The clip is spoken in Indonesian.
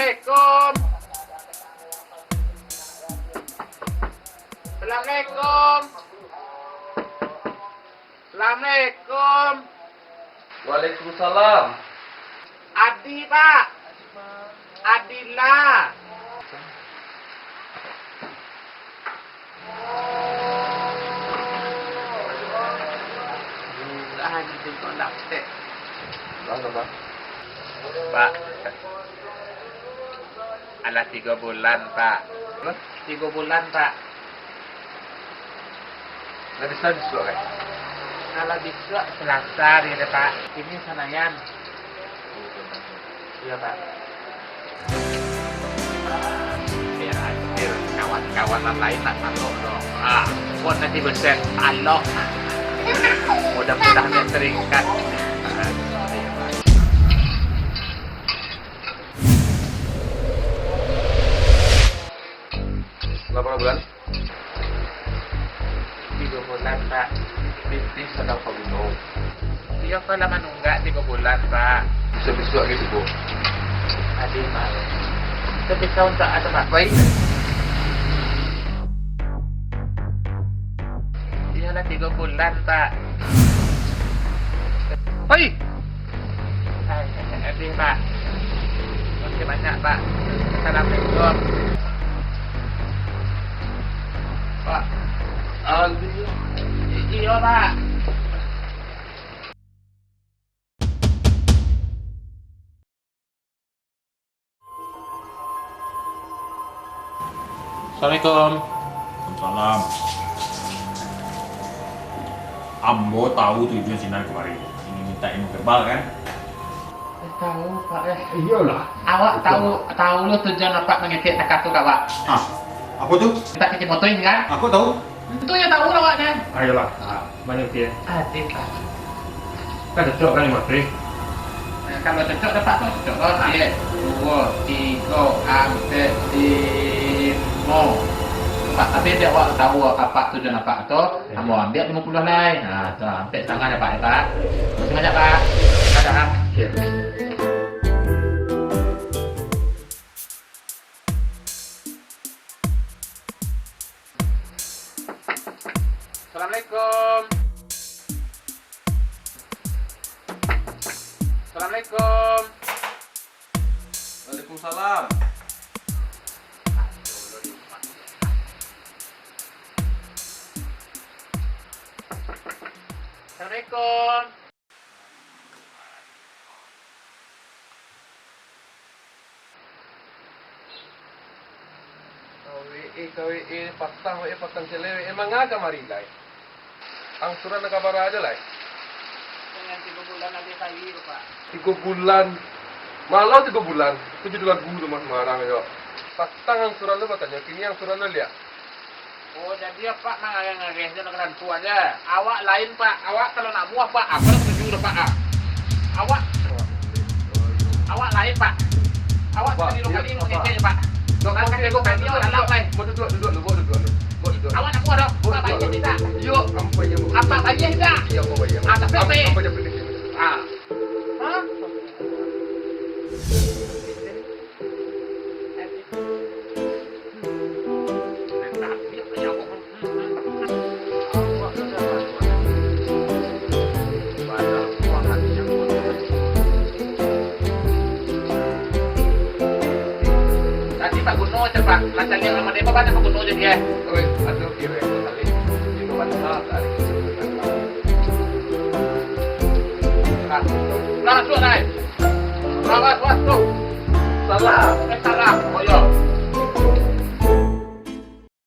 Assalamualaikum. Assalamualaikum. Assalamualaikum. Waalaikumsalam. Adi, Pak. Adila. Anjing kok laptek. Mana, Pak? Pak. Alah 3 bulan, Pak. 3 bulan, Pak. Nggak bisa disuruh, kan? Kalau bisa Selasa ya, Pak. Ini Senayan. Iya, Pak. Biar hadir kawan-kawan lain tak salok dong. Buat nanti berset alok. Mudah-mudahan yang terikat. Berapa bulan? 3 bulan, Pak. Bisnis sedang pembunuh. Iya, kalau menunggak 3 bulan, Pak. Bisa besok gitu, Bu. Adik, Pak. Itu bisa untuk ada, Pak. Baik. Iyalah 3 bulan, Pak. Hei! Adik, Pak. Terima banyak, Pak. Assalamualaikum. Pak. Alhamdulillah. Iya, Pak. Assalamualaikum. Salam. Ambo tahu tujuan Sinan kemarin. Ini minta ilmu kebal kan? Tahu, Pak. Iyalah. Awak tahu lu tujuan apa mengecek nak tu, Pak? Ah, apa tuh? Kita cuci motor ini kan? Aku tahu. Itu yang tahu awaknya. Ayolah. Mana dia? Adik, Pak. Kan cocok kan lima tri. Kalau cocok dapat tu cocok. 1, 2, 3, 4, 5. Pak, tapi dia awak tahu apa tujuan apa tu, kamu ambil 50 lain. Nah, tu ambil tangan ya, Pak. Terima kasih banyak, Pak. Dadah. Assalamualaikum. Assalamualaikum. Waalaikumsalam. Assalamualaikum. KWE patang celewe emang agak mari lai. Angsuran nak kabar ada lai. Dengan 3 bulan lagi kali, Pak. 3 bulan. Malau 3 bulan. Itu juga guru mas marang yo. Patang angsuran lu katanya. Kini angsuran lu lihat. Oh, jadi Pak mengagai-ngagai dia dengan tuannya. Awak lain, Pak. Awak kalau nak buah, Pak. Aku dah setuju dah, Pak. Awak lain, Pak. Awak di rumah ini mengecek, Pak. Kan aku kan dia orang lain. Mau duduk dulu. Awak nak buah dah. Apa bayar tidak? Yuk, Apa bayar tidak? Iya, mau bayar. Tapi apa? Apa je beli sini? Ah. Hah? Tadi Pak Guno cepat, lancarnya sama dia banyak Pak Guno jadi ya. Oi, aduh kira kali. Ini mana tadi. Nah, sudah naik. Salah. Salah. Salah. Oh, iya.